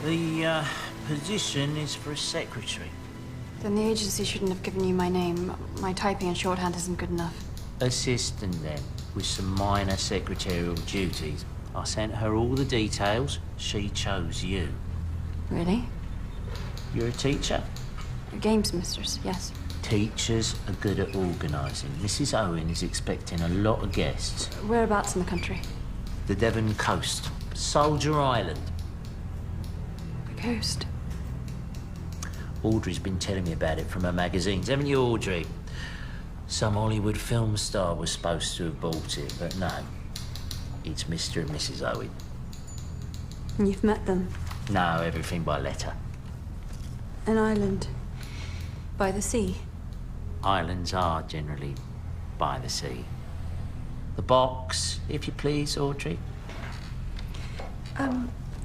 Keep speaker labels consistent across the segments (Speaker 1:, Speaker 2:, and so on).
Speaker 1: The position is for a secretary.
Speaker 2: Then the agency shouldn't have given you my name. My typing and shorthand isn't good enough.
Speaker 1: Assistant then, with some minor secretarial duties. I sent her all the details. She chose you.
Speaker 2: Really?
Speaker 1: You're a teacher?
Speaker 2: A games mistress, yes.
Speaker 1: Teachers are good at organising. Mrs. Owen is expecting a lot of guests.
Speaker 2: Whereabouts in the country?
Speaker 1: The Devon coast. Soldier Island.
Speaker 2: The coast.
Speaker 1: Audrey's been telling me about it from her magazines. Haven't you, Audrey? Some Hollywood film star was supposed to have bought it, but no. It's Mr. and Mrs. Owen.
Speaker 2: And you've met them?
Speaker 1: No, everything by letter.
Speaker 2: An island. By the sea?
Speaker 1: Islands are generally by the sea. The box, if you please, Audrey.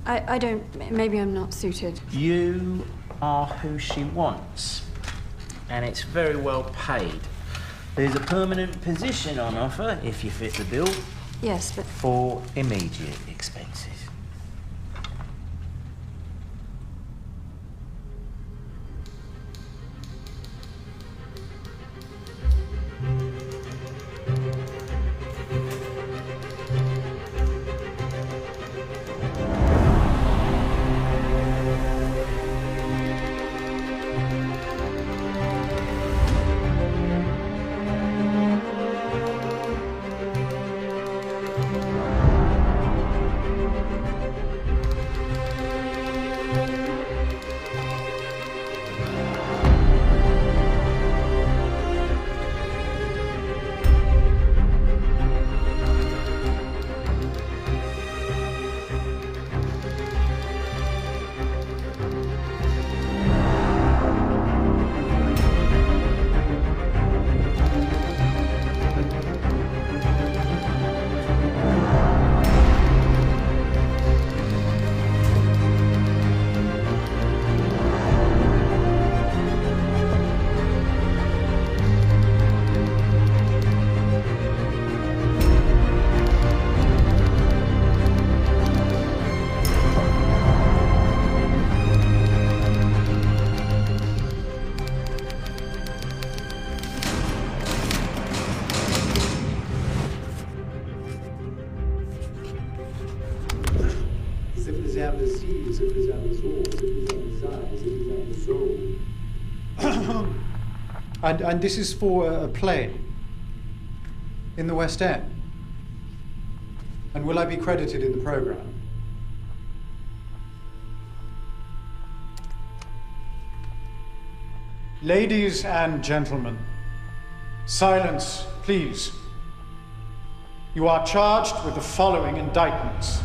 Speaker 2: I don't... Maybe I'm not suited.
Speaker 1: You are who she wants. And it's very well paid. There's a permanent position on offer, if you fit the bill.
Speaker 2: Yes, but...
Speaker 1: For immediate expenses.
Speaker 3: And this is for a play in the West End. And will I be credited in the programme? Ladies and gentlemen, silence, please. You are charged with the following indictments.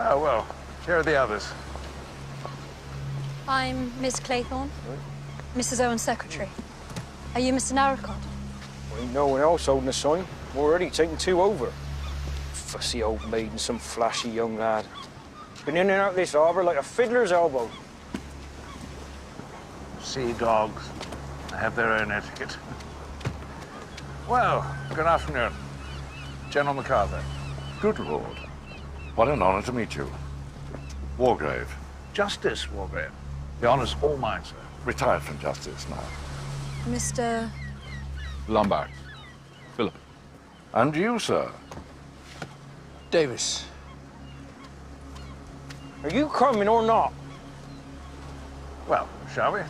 Speaker 4: Oh, well, here are the others.
Speaker 5: I'm Miss Claythorne, Mrs. Owen's secretary. Are you Mr. Narracott?
Speaker 6: Well, ain't no one else holding a sign. We're already taking 2 over. Fussy old maid and some flashy young lad. Been in and out of this harbour like a fiddler's elbow.
Speaker 4: Sea dogs. They have their own etiquette. Well, good afternoon. General MacArthur.
Speaker 7: Good Lord. What an honor to meet you. Wargrave.
Speaker 4: Justice, Wargrave. The honor's all mine, sir.
Speaker 7: Retired from justice now.
Speaker 5: Mr.
Speaker 8: Lombard. Philip.
Speaker 7: And you, sir?
Speaker 8: Davis.
Speaker 6: Are you coming or not?
Speaker 4: Well, shall we?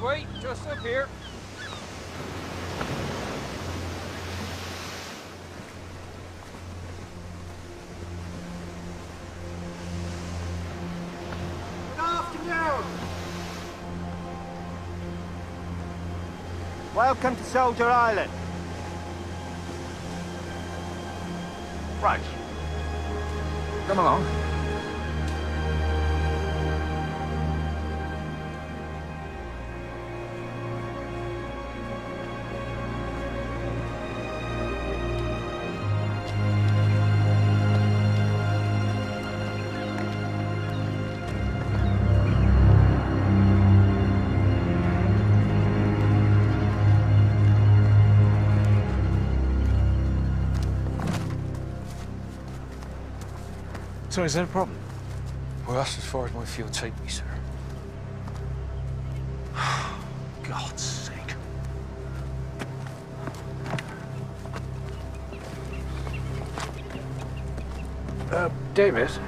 Speaker 6: Wait, just up here.
Speaker 9: Good afternoon. Welcome to Soldier Island.
Speaker 4: Right. Come along.
Speaker 8: So is that a problem?
Speaker 6: Well, that's as far as my field take me, sir.
Speaker 8: God's sake.
Speaker 7: Davis?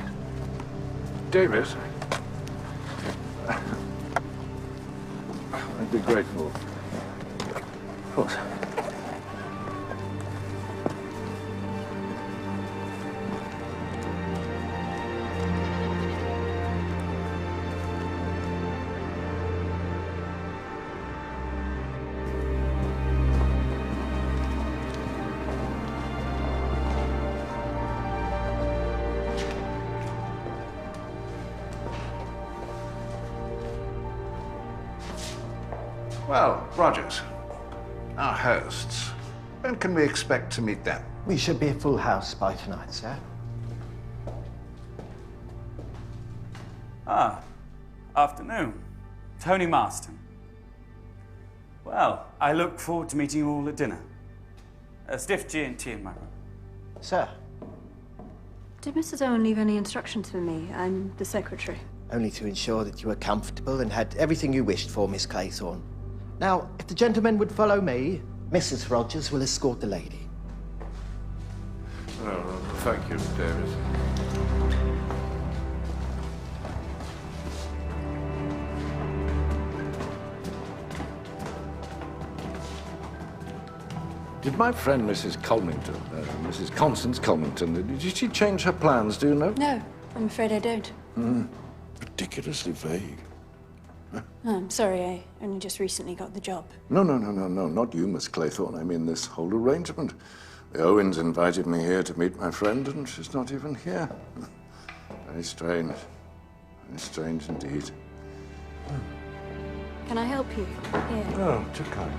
Speaker 7: Davis? I'd be grateful.
Speaker 6: Of course.
Speaker 4: Well, Rogers, our hosts. When can we expect to meet them?
Speaker 10: We should be a full house by tonight, sir.
Speaker 11: Ah, afternoon. Tony Marston. Well, I look forward to meeting you all at dinner. A stiff G&T in my room.
Speaker 10: Sir,
Speaker 2: Did Mrs. Owen leave any instructions for me? I'm the secretary.
Speaker 10: only to ensure that you were comfortable and had everything you wished for, Miss Claythorne. Now, if the gentlemen would follow me, Mrs. Rogers will escort the lady.
Speaker 7: Oh, thank you, David. Did my friend Mrs. Mrs. Constance Colmington, did she change her plans, do you know?
Speaker 2: No, I'm afraid I don't.
Speaker 7: Ridiculously vague.
Speaker 2: Oh, I'm sorry, I only just recently got the job.
Speaker 7: No, not you, Miss Claythorne. I mean this whole arrangement. The Owens invited me here to meet my friend, and she's not even here. Very strange. Very strange indeed.
Speaker 2: Can I help you? Here.
Speaker 7: Oh, too kind.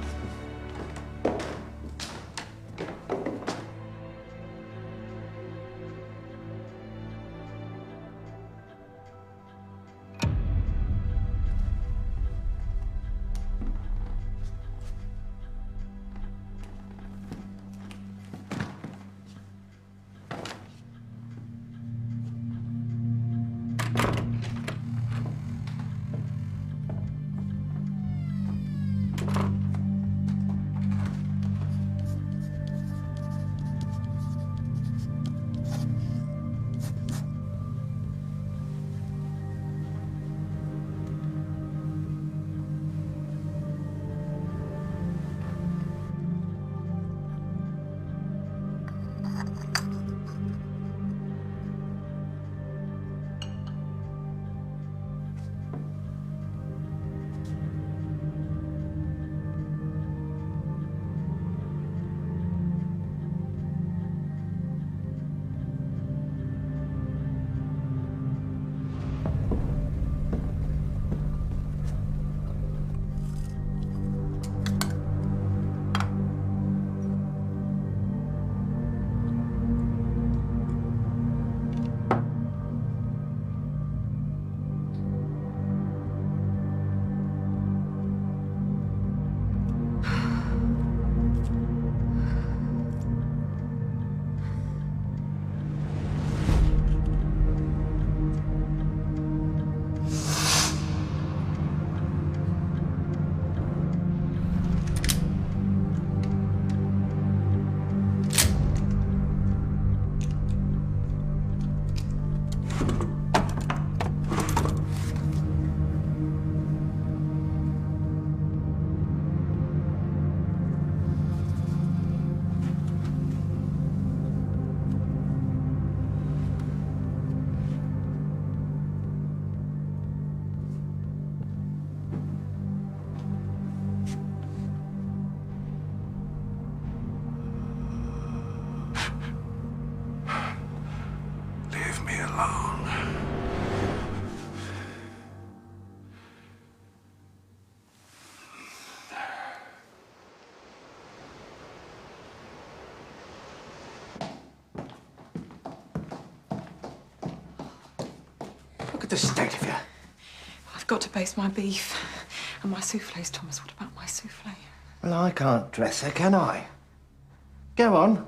Speaker 7: Leave me alone.
Speaker 10: Look at the state of you.
Speaker 12: I've got to baste my beef. And my souffles, Thomas. What about my souffle?
Speaker 10: Well, I can't dress her, can I? Go on.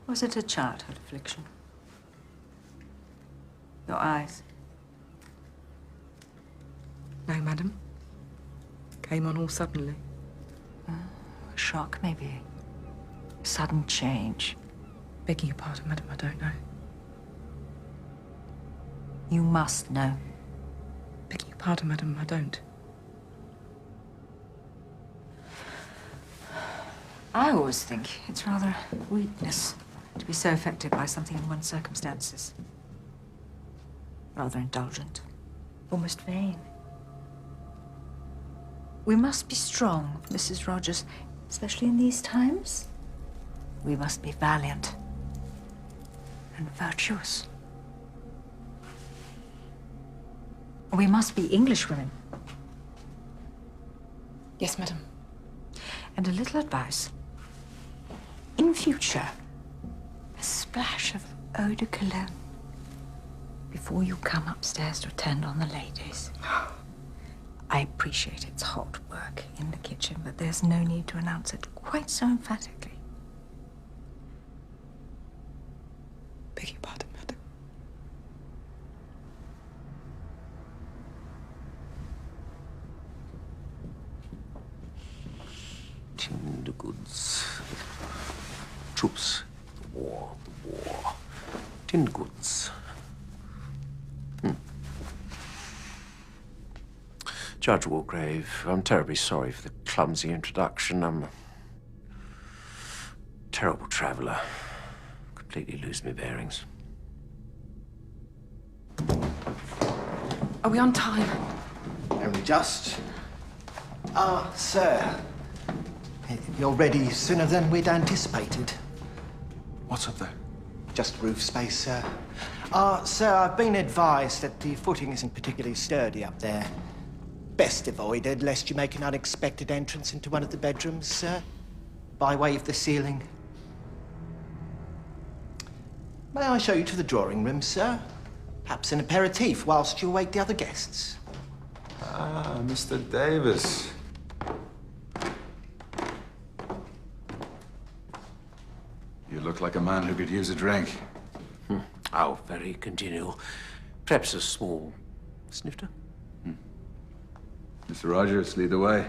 Speaker 13: Was it a childhood affliction? Your eyes?
Speaker 12: No, madam. Came on all suddenly.
Speaker 13: A shock, maybe. Sudden change.
Speaker 12: Begging your pardon, madam, I don't know.
Speaker 13: You must know.
Speaker 12: Begging your pardon, madam, I don't.
Speaker 13: I always think it's rather weakness to be so affected by something in one's circumstances. Rather indulgent. Almost vain. We must be strong, Mrs. Rogers, especially in these times. We must be valiant and virtuous. We must be English women.
Speaker 12: Yes, madam.
Speaker 13: And a little advice. In future, a splash of eau de cologne before you come upstairs to attend on the ladies. I appreciate it's hot work in the kitchen, but there's no need to announce it quite so emphatically.
Speaker 12: Beg your pardon, madam.
Speaker 14: Tinned goods. Troops. The war. Tinned goods. Judge Wargrave, I'm terribly sorry for the clumsy introduction. I'm a terrible traveller. Completely lose my bearings.
Speaker 12: Are we on time?
Speaker 10: Only just. Sir. You're ready sooner than we'd anticipated.
Speaker 8: What's up there?
Speaker 10: Just roof space, sir. Sir, I've been advised that the footing isn't particularly sturdy up there. Best avoided, lest you make an unexpected entrance into one of the bedrooms, sir, by way of the ceiling. May I show you to the drawing room, sir? Perhaps an aperitif whilst you await the other guests.
Speaker 7: Ah, Mr. Davis. You look like a man who could use a drink.
Speaker 14: Oh, very congenial. Perhaps a small snifter?
Speaker 7: Mr. Rogers, lead the way.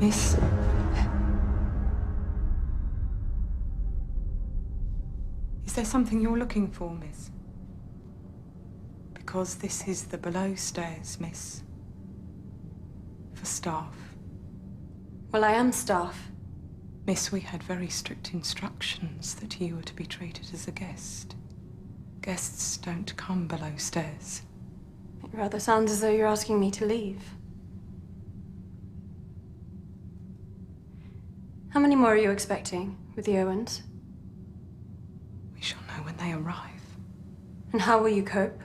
Speaker 12: Miss? Is there something you're looking for, miss? Because this is the below stairs, miss. For staff.
Speaker 2: Well, I am staff.
Speaker 12: Miss, we had very strict instructions that you were to be treated as a guest. Guests don't come below stairs.
Speaker 2: It rather sounds as though you're asking me to leave. How many more are you expecting with the Owens?
Speaker 12: We shall know when they arrive.
Speaker 2: And how will you cope?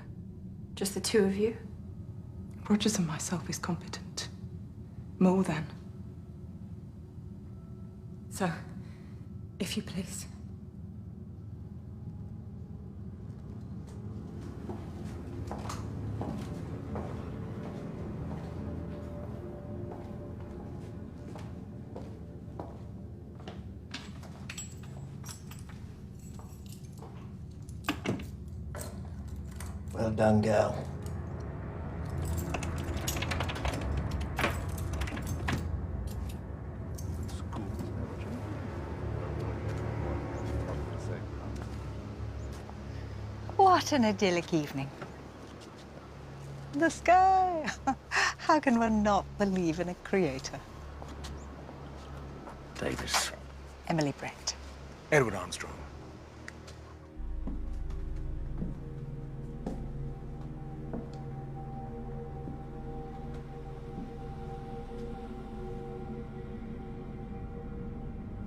Speaker 2: Just the two of you?
Speaker 12: Rogers and myself is competent. More than. So, if you please.
Speaker 10: Well done, girl.
Speaker 13: What an idyllic evening. The sky. How can one not believe in a creator?
Speaker 14: Davis.
Speaker 13: Emily Brett.
Speaker 8: Edward Armstrong.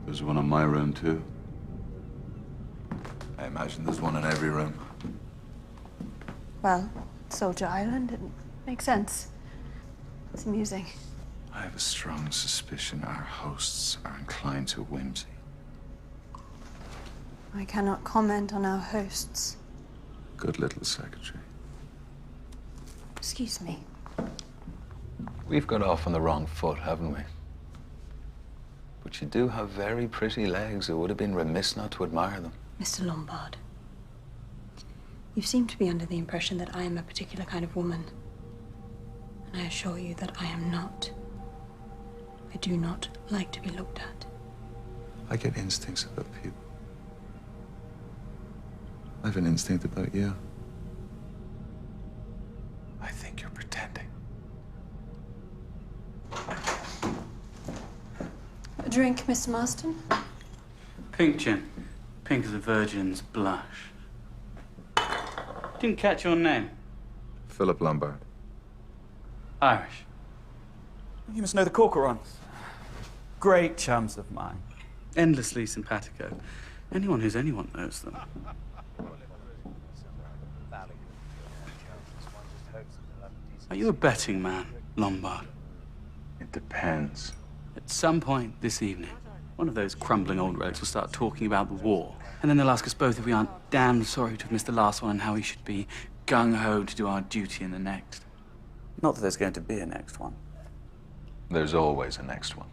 Speaker 7: There's one in my room, too. I imagine there's one in every room.
Speaker 2: Well, Soldier Island, it makes sense. It's amusing.
Speaker 7: I have a strong suspicion our hosts are inclined to whimsy.
Speaker 2: I cannot comment on our hosts.
Speaker 7: Good little secretary.
Speaker 2: Excuse me.
Speaker 15: We've got off on the wrong foot, haven't we? But you do have very pretty legs. It would have been remiss not to admire them.
Speaker 2: Mr. Lombard, you seem to be under the impression that I am a particular kind of woman. And I assure you that I am not. I do not like to be looked at.
Speaker 15: I get instincts about people. I have an instinct about you. I think you're pretending.
Speaker 2: A drink, Mr. Marston?
Speaker 11: Pink gin. Pink as a virgin's blush. Didn't catch your name.
Speaker 15: Philip Lombard.
Speaker 11: Irish.
Speaker 16: You must know the Corcorans. Great chums of mine.
Speaker 11: Endlessly simpatico. Anyone who's anyone knows them. Are you a betting man, Lombard?
Speaker 15: It depends.
Speaker 11: At some point this evening, one of those crumbling old rogues will start talking about the war. And then they'll ask us both if we aren't damn sorry to have missed the last one and how we should be gung-ho to do our duty in the next.
Speaker 16: Not that there's going to be a next one.
Speaker 15: There's always a next one.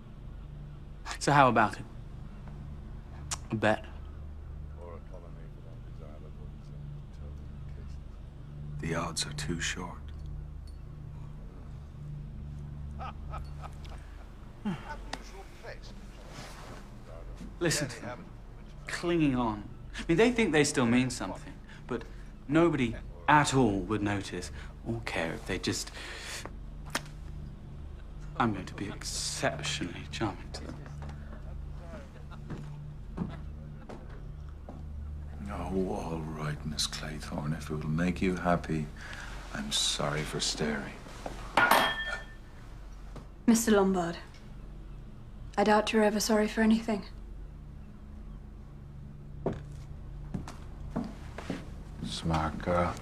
Speaker 11: So how about it? A bet?
Speaker 15: The odds are too short.
Speaker 11: Listen to them. Clinging on. I mean, they think they still mean something, but nobody at all would notice or care if they just... I'm going to be exceptionally charming to them.
Speaker 15: Oh, all right, Miss Claythorne. If it will make you happy, I'm sorry for staring.
Speaker 2: Mr. Lombard, I doubt you're ever sorry for anything.
Speaker 15: Smart girl.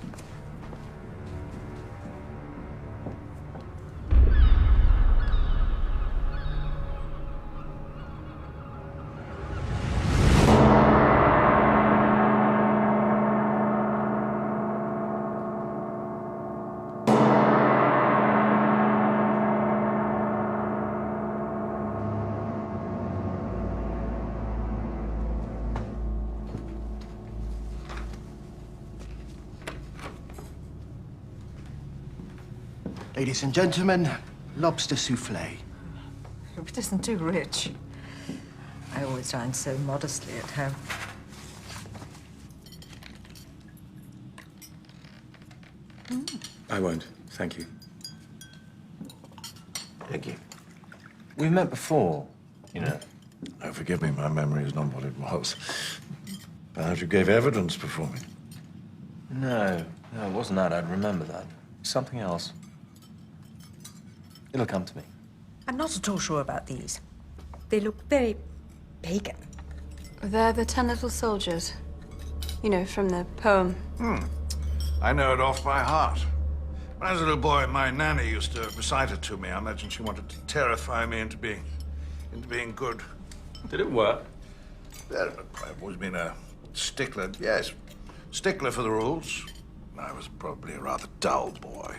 Speaker 10: Ladies and gentlemen, lobster souffle.
Speaker 13: It isn't too rich. I always dine so modestly at home.
Speaker 15: I won't, thank you.
Speaker 14: Thank you. We've met before, you know.
Speaker 7: Oh, forgive me, my memory is not what it was. Perhaps you gave evidence before me.
Speaker 14: No, it wasn't that. I'd remember that. Something else. It'll come to me.
Speaker 13: I'm not at all sure about these. They look very pagan.
Speaker 2: They're the 10 little soldiers. You know, from the poem.
Speaker 4: I know it off by heart. When I was a little boy, my nanny used to recite it to me. I imagine she wanted to terrify me into being good.
Speaker 11: Did it work?
Speaker 4: Yeah, I've always been a stickler, yes. Stickler for the rules. I was probably a rather dull boy.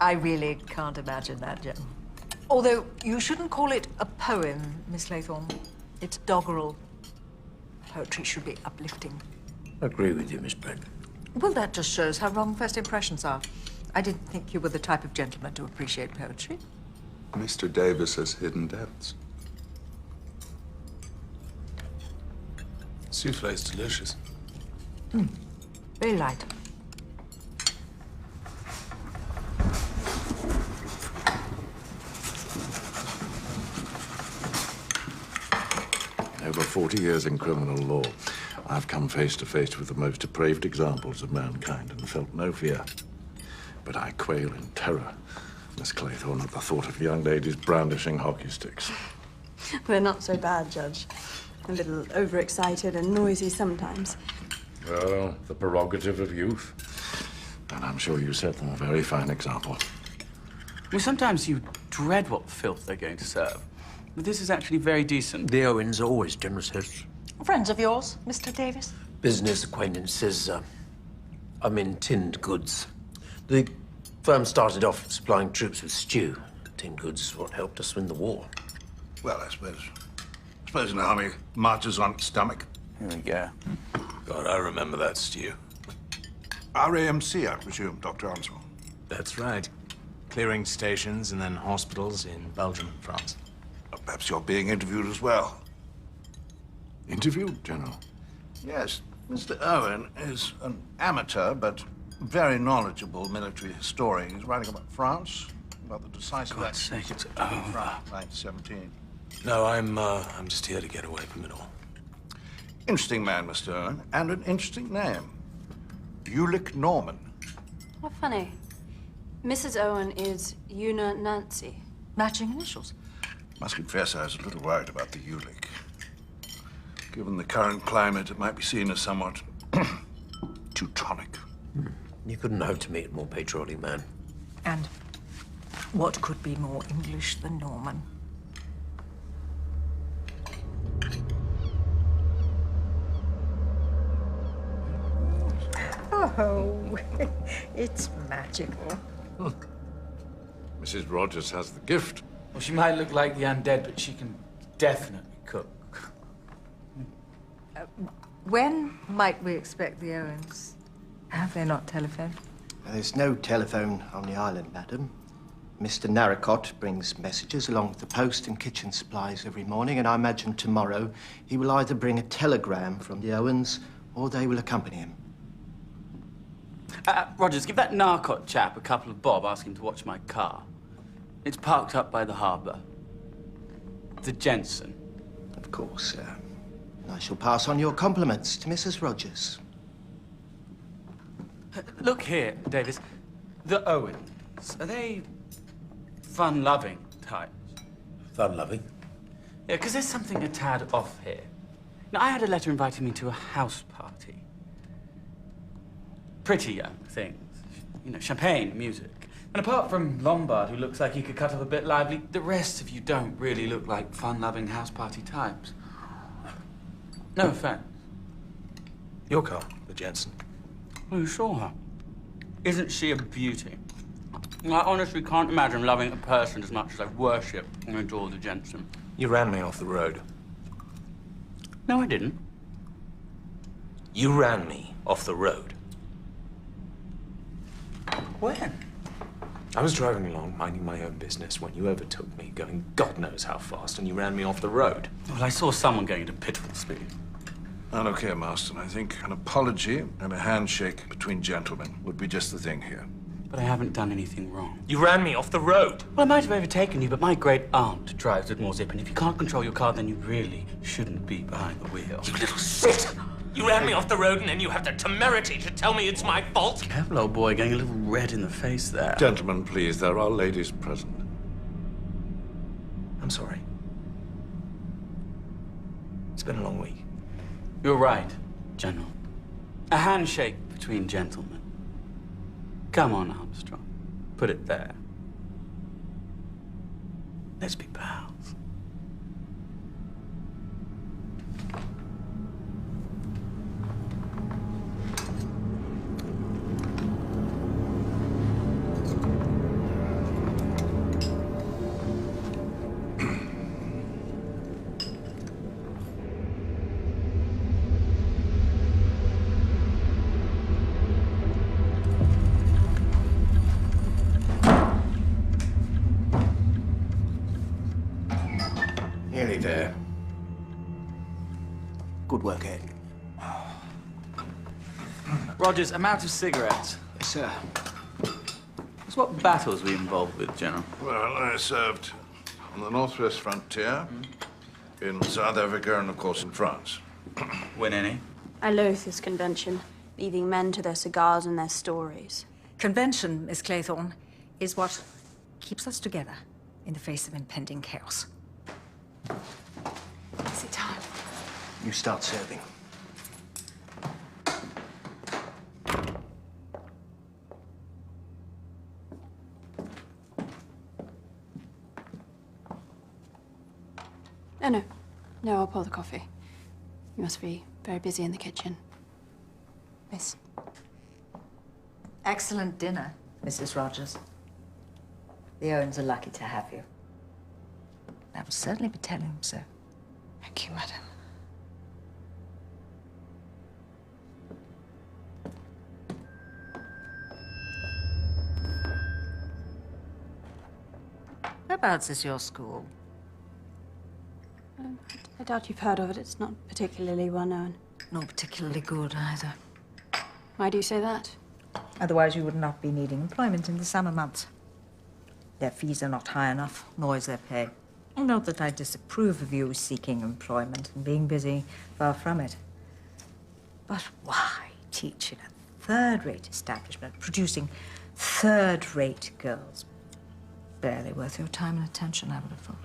Speaker 13: I really can't imagine that, Jim. Although, you shouldn't call it a poem, Miss Laythorne. It's doggerel. Poetry should be uplifting.
Speaker 1: I agree with you, Miss Brent.
Speaker 13: Well, that just shows how wrong first impressions are. I didn't think you were the type of gentleman to appreciate poetry.
Speaker 15: Mr. Davis has hidden depths.
Speaker 8: Souffle's delicious.
Speaker 13: Very light.
Speaker 7: Over 40 years in criminal law, I've come face to face with the most depraved examples of mankind and felt no fear. But I quail in terror, Miss Claythorne, at the thought of young ladies brandishing hockey sticks.
Speaker 2: They're not so bad, Judge. A little overexcited and noisy sometimes.
Speaker 7: Well, the prerogative of youth. And I'm sure you set them a very fine example.
Speaker 11: Well, sometimes you dread what filth they're going to serve. But this is actually very decent.
Speaker 1: The Owens are always generous.
Speaker 13: Friends of yours, Mr. Davis?
Speaker 14: Business acquaintances. I'm in tinned goods. The firm started off supplying troops with stew. Tinned goods is what helped us win the war.
Speaker 4: Well, I suppose an army marches on its stomach.
Speaker 8: Here we go. God, I remember that stew.
Speaker 4: RAMC, I presume, Dr. Armstrong.
Speaker 8: That's right. Clearing stations and then hospitals in Belgium and France.
Speaker 4: Perhaps you're being interviewed as well.
Speaker 7: Interviewed, General?
Speaker 4: Yes. Mr. Owen is an amateur, but very knowledgeable military historian. He's writing about France, about the decisive
Speaker 8: God's sake, it's
Speaker 4: France,
Speaker 8: over.
Speaker 4: 1917.
Speaker 8: No, I'm just here to get away from it all.
Speaker 4: Interesting man, Mr. Owen, and an interesting name. Ulick Norman.
Speaker 5: How funny. Mrs. Owen is Una Nancy.
Speaker 13: Matching initials.
Speaker 4: Must confess I was a little worried about the Ulick. Given the current climate, it might be seen as somewhat Teutonic.
Speaker 14: You couldn't hope to meet a more patriotic man.
Speaker 13: And what could be more English than Norman? Oh, it's magical.
Speaker 7: Mrs. Rogers has the gift.
Speaker 11: Well, she might look like the undead, but she can definitely cook.
Speaker 13: When might we expect the Owens? Have they not telephoned?
Speaker 10: There's no telephone on the island, madam. Mr. Narracott brings messages along with the post and kitchen supplies every morning, and I imagine tomorrow he will either bring a telegram from the Owens or they will accompany him.
Speaker 11: Rogers, give that Narcot chap a couple of bob, ask him to watch my car. It's parked up by the harbour. The Jensen.
Speaker 10: Of course, sir. I shall pass on your compliments to Mrs. Rogers.
Speaker 11: Look here, Davis. The Owens, are they fun-loving types?
Speaker 14: Fun-loving?
Speaker 11: Yeah, because there's something a tad off here. Now, I had a letter inviting me to a house party. Pretty young things. You know, champagne, music. And apart from Lombard, who looks like he could cut up a bit lively, the rest of you don't really look like fun-loving house party types. No offense.
Speaker 8: Your car, the Jensen.
Speaker 11: Well, you saw her. Isn't she a beauty? I honestly can't imagine loving a person as much as I worship and adore the Jensen.
Speaker 8: You ran me off the road.
Speaker 11: No, I didn't.
Speaker 8: You ran me off the road.
Speaker 11: When?
Speaker 8: I was driving along, minding my own business, when you overtook me, going God knows how fast, and you ran me off the road.
Speaker 11: Well, I saw someone going at a pitiful speed.
Speaker 4: Now, look here, Marston. I think an apology and a handshake between gentlemen would be just the thing here.
Speaker 11: But I haven't done anything wrong.
Speaker 8: You ran me off the road.
Speaker 11: Well, I might have overtaken you, but my great aunt drives with more zip, and if you can't control your car, then you really shouldn't be behind the wheel.
Speaker 8: You little shit! You ran me off the road, and then you have the temerity to tell me it's my fault?
Speaker 11: Careful, old boy, getting a little red in the face there.
Speaker 7: Gentlemen, please, there are ladies present.
Speaker 8: I'm sorry. It's been a long week.
Speaker 11: You're right, General. A handshake between gentlemen. Come on, Armstrong. Put it there. Let's be pals.
Speaker 10: Nearly there. Good work, Ed.
Speaker 11: Rogers, I'm out of cigarettes.
Speaker 10: Yes, sir.
Speaker 11: So what battles were you involved with, General?
Speaker 4: Well, I served on the northwest frontier, in South Africa, and of course in France.
Speaker 11: Win any?
Speaker 5: I loathe this convention, leaving men to their cigars and their stories.
Speaker 13: Convention, Miss Claythorne, is what keeps us together in the face of impending chaos.
Speaker 5: Is it time?
Speaker 10: You start serving.
Speaker 5: No, I'll pour the coffee.
Speaker 2: You must be very busy in the kitchen. Miss.
Speaker 13: Excellent dinner, Mrs. Rogers. The Owens are lucky to have you. I will certainly be telling them so.
Speaker 2: Thank you, madam.
Speaker 13: Whereabouts is your school?
Speaker 2: I doubt you've heard of it. It's not particularly well known.
Speaker 13: Not particularly good either.
Speaker 2: Why do you say that?
Speaker 13: Otherwise you would not be needing employment in the summer months. Their fees are not high enough, nor is their pay. Not that I disapprove of you seeking employment and being busy, far from it. But why teach in a third-rate establishment, producing third-rate girls? Barely worth your time and attention, I would have thought.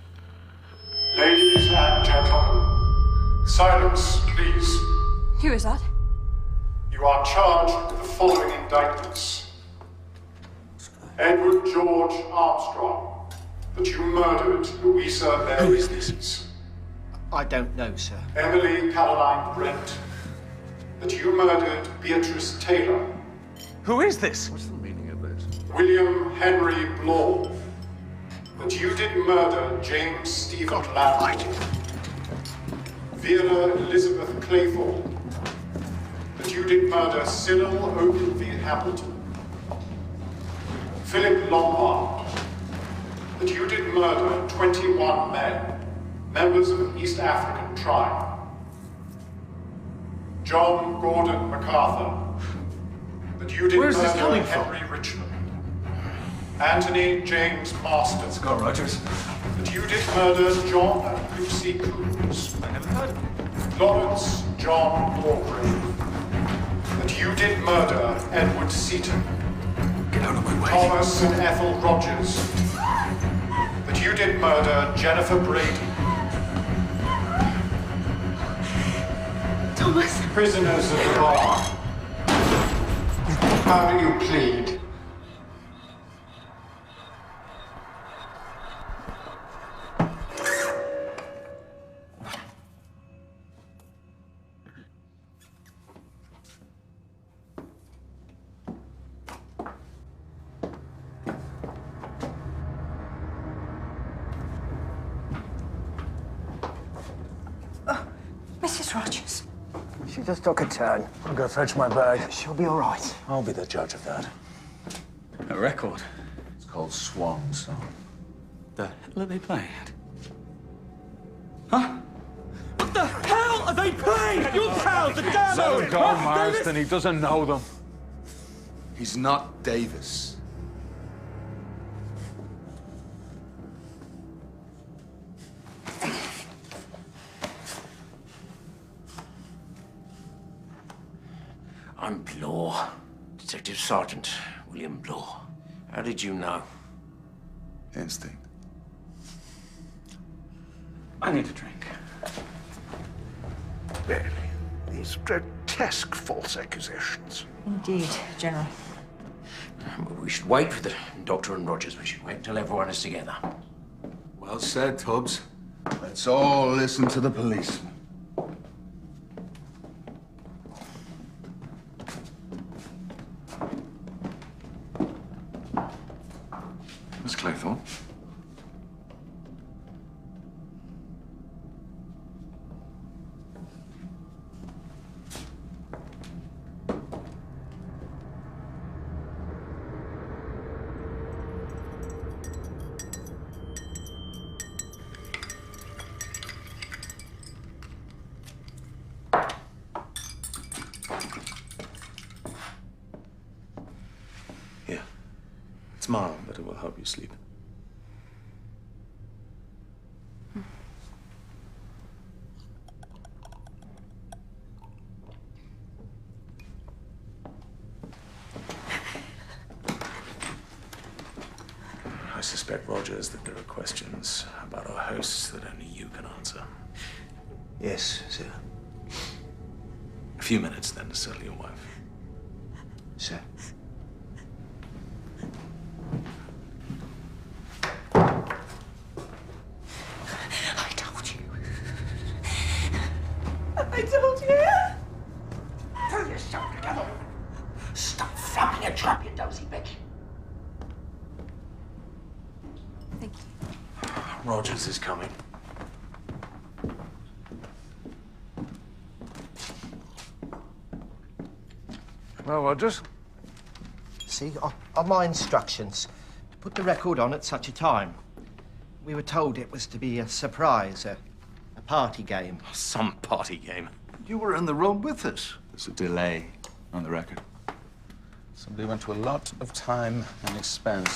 Speaker 17: Ladies and gentlemen, silence, please.
Speaker 2: Who is that?
Speaker 17: You are charged with the following indictments. Edward George Armstrong, that you murdered Louisa Mary.
Speaker 15: Who is this?
Speaker 10: I don't know, sir.
Speaker 17: Emily Caroline Brent, that you murdered Beatrice Taylor.
Speaker 8: Who is this?
Speaker 7: What's the meaning of this?
Speaker 17: William Henry Bloor, that you did murder James Stephen Lambert. Vera Elizabeth Claythorne, that you did murder Cyril Ogilvy Hamilton. Philip Lombard, that you did murder 21 men, members of an East African tribe. John Gordon MacArthur, that you did
Speaker 8: Where's this
Speaker 17: murder
Speaker 8: coming from?
Speaker 17: Henry Richmond. Anthony James Marston,
Speaker 8: Scott Rogers.
Speaker 17: that you did murder John and Lucy Coombs.
Speaker 8: I never heard of him.
Speaker 17: Lawrence John Wargrave, that you did murder Edward Seaton.
Speaker 8: Get out of my way.
Speaker 17: Thomas and Ethel Rogers, that you did murder Jennifer Brady.
Speaker 2: Thomas.
Speaker 17: Prisoners of the bar, how do you plead?
Speaker 13: Mrs. Rogers.
Speaker 10: She just took a turn.
Speaker 8: I'll go fetch my bag.
Speaker 10: She'll be all right.
Speaker 8: I'll be the judge of that.
Speaker 16: A record.
Speaker 7: It's called Swan Song.
Speaker 16: The hell are they playing? Huh? What the hell are they playing? Your pals, the damn
Speaker 15: Let him go,
Speaker 16: Huh?
Speaker 15: Marston. He doesn't know them.
Speaker 18: He's not Davis.
Speaker 14: I'm Bloor. Detective Sergeant William Bloor. How did you know?
Speaker 18: Instinct.
Speaker 16: I need a drink.
Speaker 4: Barely. These grotesque false accusations.
Speaker 13: Indeed, General.
Speaker 14: We should wait for the Doctor and Rogers. We should wait until everyone is together.
Speaker 18: Well said, Tubbs. Let's all listen to the policeman.
Speaker 7: Miss Claythorne?
Speaker 8: Here. It's mild, but it will help you sleep. I suspect, Rogers, that there are questions about our hosts that only you can answer.
Speaker 10: Yes, sir.
Speaker 8: A few minutes, then, to settle your wife.
Speaker 10: Sir.
Speaker 13: I told you. I told
Speaker 14: your trap, you dozy bitch.
Speaker 2: Thank you.
Speaker 8: Rogers is coming.
Speaker 3: Well, Rogers?
Speaker 10: See, on my instructions, to put the record on at such a time, we were told it was to be a surprise, a party game.
Speaker 8: Some party game.
Speaker 18: You were in the room with us.
Speaker 15: There's a delay on the record. Somebody went to a lot of time and expense.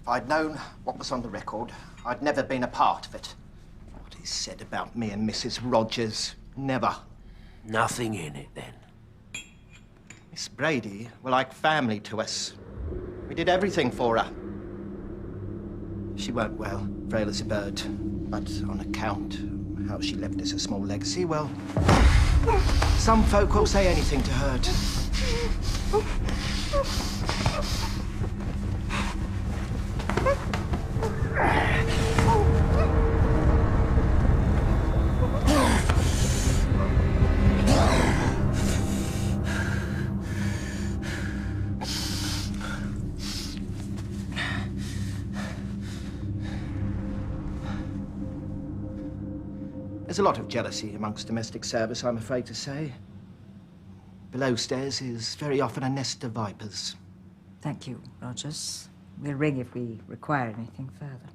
Speaker 10: If I'd known what was on the record, I'd never been a part of it. What is said about me and Mrs. Rogers, never.
Speaker 14: Nothing in it, then.
Speaker 10: Miss Brady were like family to us. We did everything for her. She weren't well, frail as a bird, but on account of how she left us a small legacy, well, some folk will say anything to hurt. There's a lot of jealousy amongst domestic service, I'm afraid to say. Below stairs is very often a nest of vipers.
Speaker 13: Thank you, Rogers. We'll ring if we require anything further.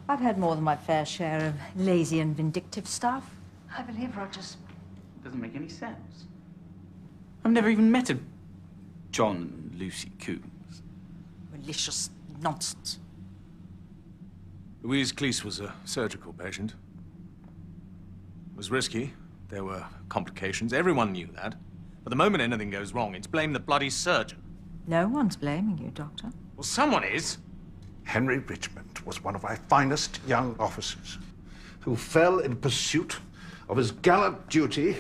Speaker 13: I've had more than my fair share of lazy and vindictive staff, I believe, Rogers.
Speaker 11: Doesn't make any sense. I've never even met a John and Lucy Coombs.
Speaker 13: Malicious nonsense.
Speaker 8: Louise Cleese was a surgical patient. It was risky. There were complications. Everyone knew that. But the moment anything goes wrong, it's blame the bloody surgeon.
Speaker 13: No one's blaming you, Doctor.
Speaker 8: Well, someone is.
Speaker 4: Henry Richmond was one of our finest young officers who fell in pursuit of his gallant duty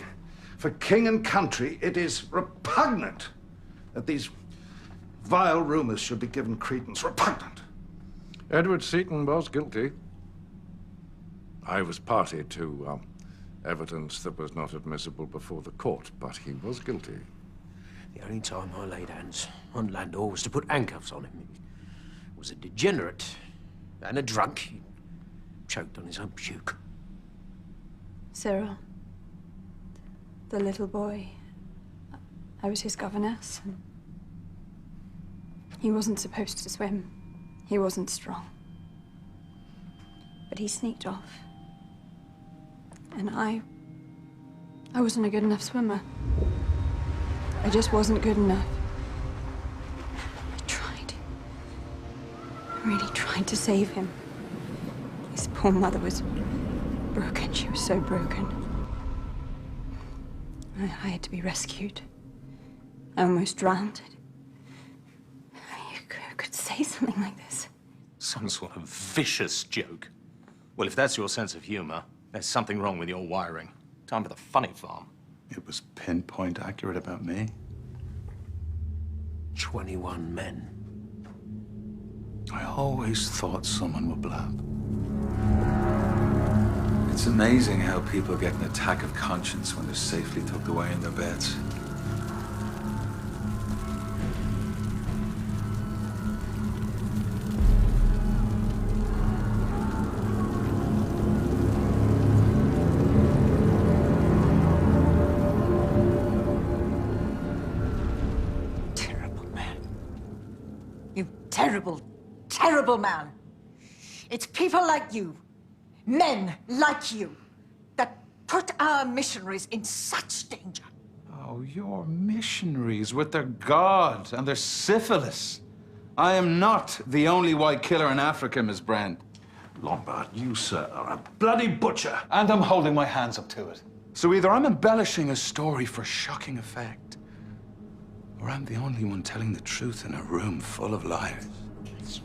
Speaker 4: for king and country. It is repugnant that these vile rumors should be given credence. Repugnant.
Speaker 7: Edward Seaton was guilty. I was party to evidence that was not admissible before the court, but he was guilty.
Speaker 14: The only time I laid hands on Landor was to put handcuffs on him. He was a degenerate and a drunk. He choked on his own puke.
Speaker 2: Cyril, the little boy, I was his governess, and he wasn't supposed to swim. He wasn't strong. But he sneaked off. And I wasn't a good enough swimmer. I just wasn't good enough. I tried. I really tried to save him. His poor mother was broken. She was so broken. I had to be rescued. I almost drowned. You could say something like this.
Speaker 8: Some sort of vicious joke. Well, if that's your sense of humor, there's something wrong with your wiring. Time for the funny farm.
Speaker 15: It was pinpoint accurate about me.
Speaker 14: 21 men.
Speaker 15: I always thought someone would blab. It's amazing how people get an attack of conscience when they're safely tucked away in their beds.
Speaker 13: Terrible, terrible man. It's people like you, men like you, that put our missionaries in such danger.
Speaker 15: Oh, your missionaries with their God and their syphilis. I am not the only white killer in Africa, Miss Brand.
Speaker 4: Lombard, you, sir, are a bloody butcher.
Speaker 15: And I'm holding my hands up to it. So either I'm embellishing a story for shocking effect, or I'm the only one telling the truth in a room full of liars.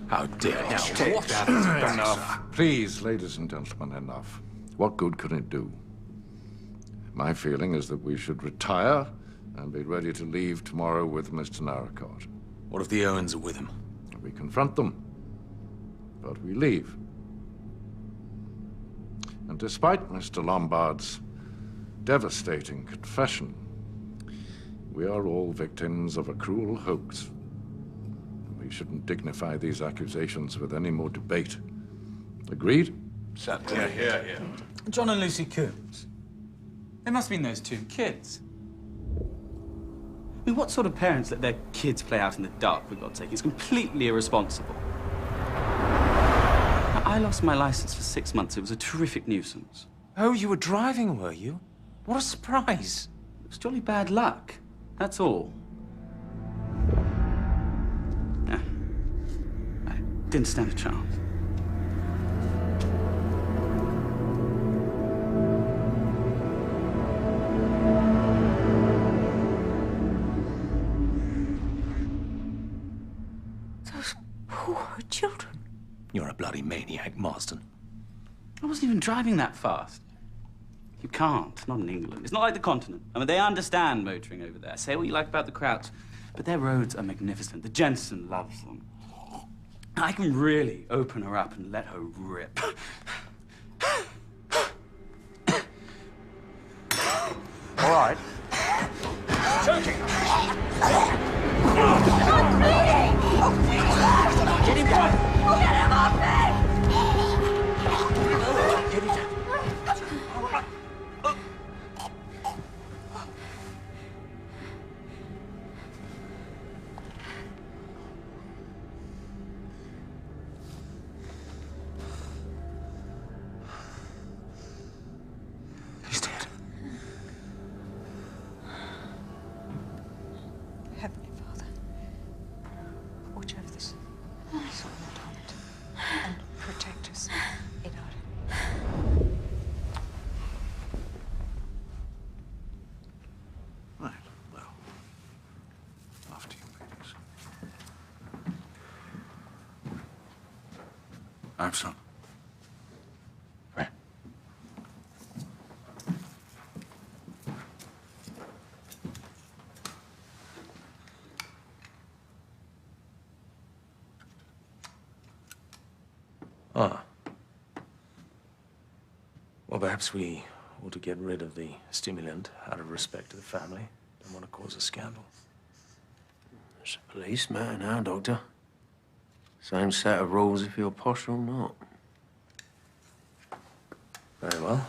Speaker 8: How dare you?
Speaker 7: Take that. Enough. Please, ladies and gentlemen, enough. What good can it do? My feeling is that we should retire and be ready to leave tomorrow with Mr. Narracott.
Speaker 8: What if the Owens are with him?
Speaker 7: We confront them, but we leave. And despite Mr. Lombard's devastating confession, we are all victims of a cruel hoax. We shouldn't dignify these accusations with any more debate. Agreed?
Speaker 11: Certainly. Here. John and Lucy Coombs. They must have been those two kids. I mean, what sort of parents let their kids play out in the dark, for God's sake? It's completely irresponsible. I lost my license for 6 months. It was a terrific nuisance.
Speaker 8: Oh, you were driving, were you? What a surprise.
Speaker 11: It was jolly bad luck. That's all. I didn't stand a chance.
Speaker 13: Those poor children.
Speaker 8: You're a bloody maniac, Marsden.
Speaker 11: I wasn't even driving that fast. You can't, not in England. It's not like the continent. I mean, they understand motoring over there. Say what you like about the crowds, but their roads are magnificent. The Jensen loves them. I can really open her up and let her rip.
Speaker 6: All right.
Speaker 9: Choking!
Speaker 13: I'm bleeding!
Speaker 9: Get him down!
Speaker 13: Get him off me!
Speaker 9: Get him down.
Speaker 8: He's dead.
Speaker 13: Heavenly Father, watch over this solemn moment and protect us in our...
Speaker 7: Right, well, after you, ladies.
Speaker 15: I'm son.
Speaker 7: Right.
Speaker 8: Ah. Well, perhaps we ought to get rid of the stimulant out of respect to the family. Don't want to cause a scandal.
Speaker 14: It's a police matter now, Doctor. Same set of rules if you're posh or not.
Speaker 8: Very well.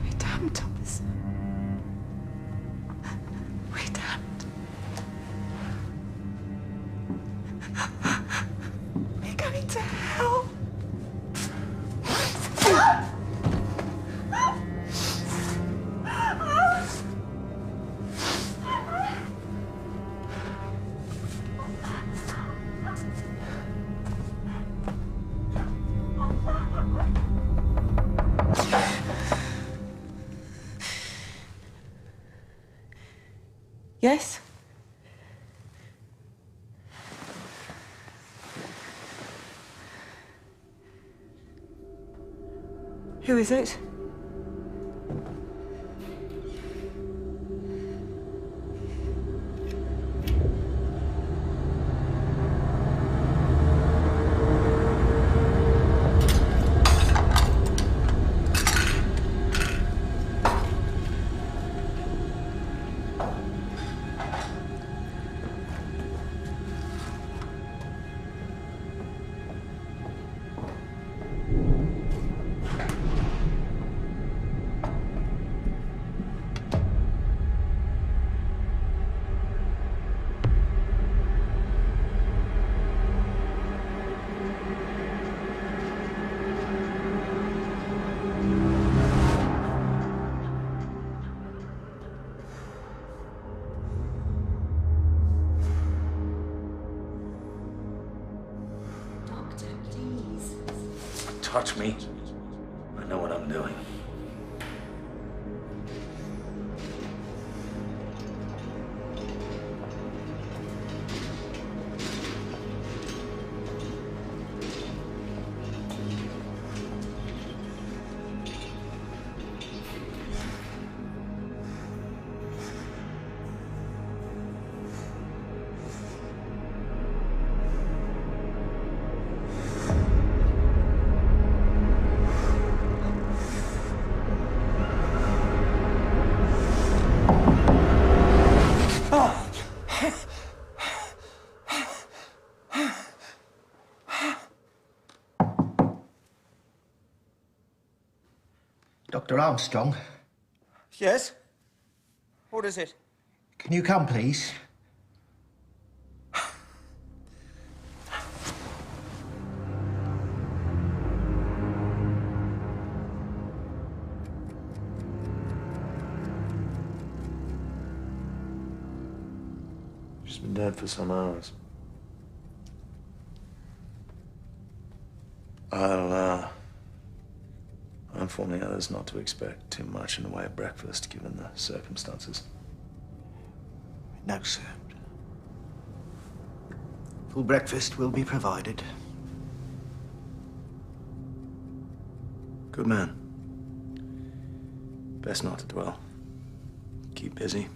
Speaker 12: We're damned, Thomas. We're damned. We're going to hell. Yes? Who is it?
Speaker 8: Touch me. I know what I'm doing.
Speaker 10: Dr. Armstrong,
Speaker 6: Yes? What is it?
Speaker 10: can you come, please?
Speaker 8: She's been dead for some hours. I'll inform the others not to expect too much in the way of breakfast, given the circumstances.
Speaker 10: No, sir. Full breakfast will be provided.
Speaker 8: Good man. Best not to dwell. Keep busy.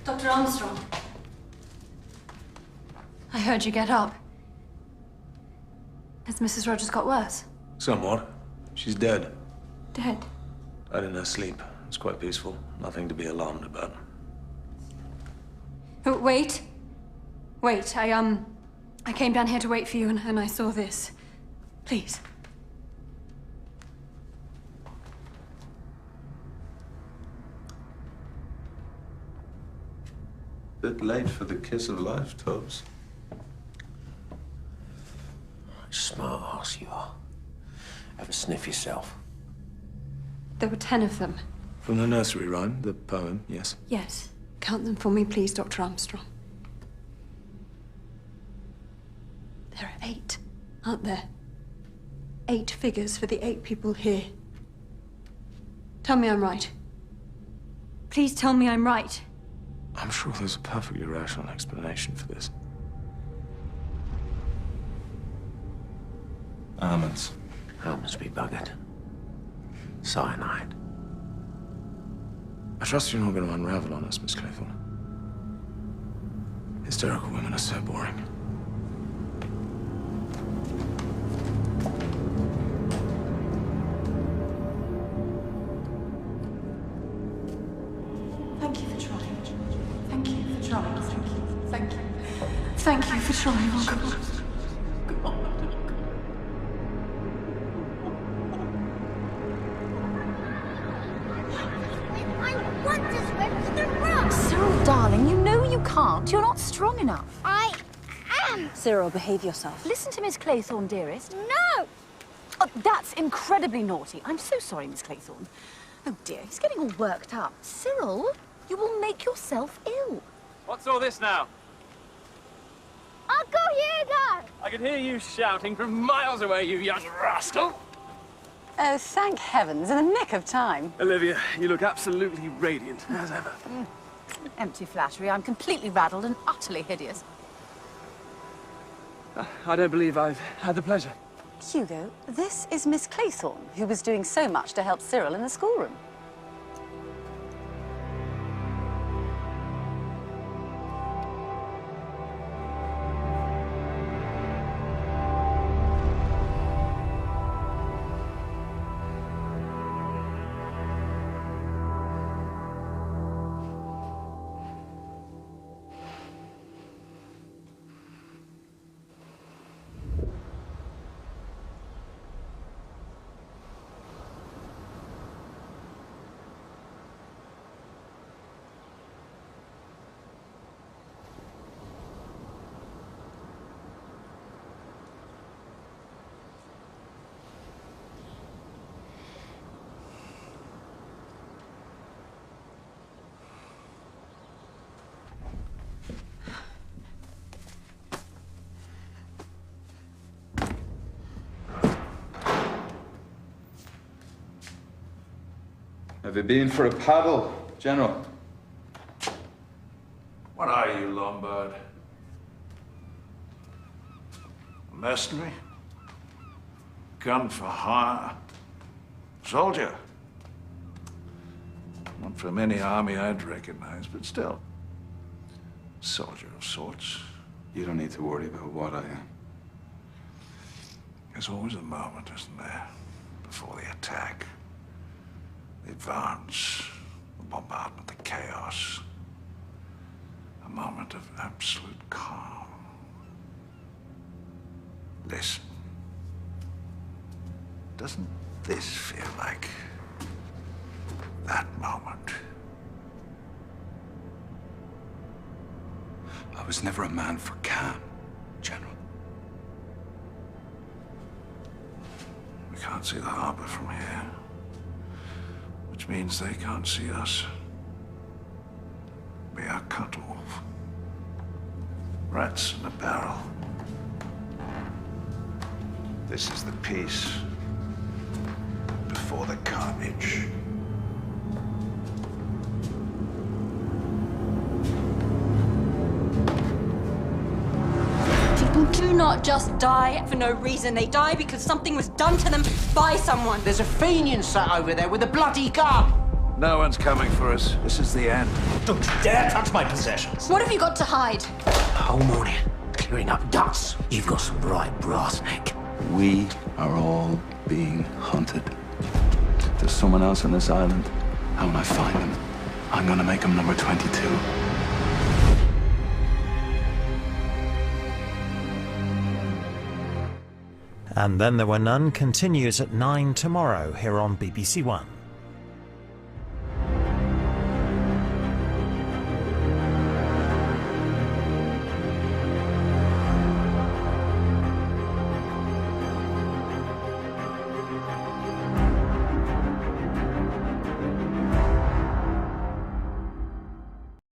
Speaker 5: Dr. Armstrong. I heard you get up. Has Mrs. Rogers got worse?
Speaker 8: Somewhat. She's dead.
Speaker 5: Dead?
Speaker 8: Died in her sleep. It's quite peaceful. Nothing to be alarmed about.
Speaker 5: Oh, wait. Wait, I came down here to wait for you and I saw this. Please.
Speaker 8: Bit late for the kiss of life, Tubbs.
Speaker 14: Smart ass you are. Have a sniff yourself.
Speaker 5: There were 10 of them.
Speaker 8: From the nursery rhyme, the poem, yes.
Speaker 5: Yes. Count them for me, please, Dr. Armstrong. There are 8, aren't there? 8 figures for the 8 people here. Tell me I'm right. Please tell me I'm right.
Speaker 8: I'm sure there's a perfectly rational explanation for this. Almonds.
Speaker 14: Almonds be buggered. Cyanide.
Speaker 8: I trust you're not going to unravel on us, Miss Claythorne. Hysterical women are so boring.
Speaker 12: Thank you for trying. Thank you for trying. Thank you. Thank you. Thank you for trying. Oh, God.
Speaker 19: Cyril, darling, you know you can't. You're not strong enough.
Speaker 20: I am.
Speaker 19: Cyril, behave yourself. Listen to Miss Claythorne, dearest.
Speaker 20: No!
Speaker 19: Oh, that's incredibly naughty. I'm so sorry, Miss Claythorne. Oh, dear, he's getting all worked up. Cyril, you will make yourself ill.
Speaker 16: What's all this now?
Speaker 20: Uncle Hugo!
Speaker 16: I could hear you shouting from miles away, you young rascal.
Speaker 21: Oh, thank heavens, in the nick of time.
Speaker 16: Olivia, you look absolutely radiant, as ever.
Speaker 19: Empty flattery. I'm completely raddled and utterly hideous.
Speaker 16: I don't believe I've had the pleasure.
Speaker 21: Hugo, this is Miss Claythorne, who was doing so much to help Cyril in the schoolroom.
Speaker 15: Have you been for a paddle, General?
Speaker 4: What are you, Lombard? A mercenary? Gun for hire? Soldier? Not from any army I'd recognize, but still. Soldier of sorts.
Speaker 15: You don't need to worry about what I am.
Speaker 4: There's always a moment, isn't there? Before the attack. The advance, the bombardment, the chaos. A moment of absolute calm. Listen. Doesn't this feel like that moment?
Speaker 15: I was never a man for calm, General.
Speaker 4: We can't see the harbor from here. Which means they can't see us. We are cut off. Rats in a barrel. This is the peace before the carnage.
Speaker 5: People do not just die for no reason. They die because something was done to them by someone.
Speaker 14: There's a Fenian sat over there with a bloody gun.
Speaker 4: No one's coming for us. This is the end.
Speaker 14: Don't you dare touch my possessions.
Speaker 5: What have you got to hide?
Speaker 14: Whole morning, clearing up dust. You've got some bright brass neck.
Speaker 15: We are all being hunted. There's someone else on this island. And when I find them, I'm gonna make him number 22.
Speaker 1: And Then There Were None continues at 9 tomorrow here on BBC One.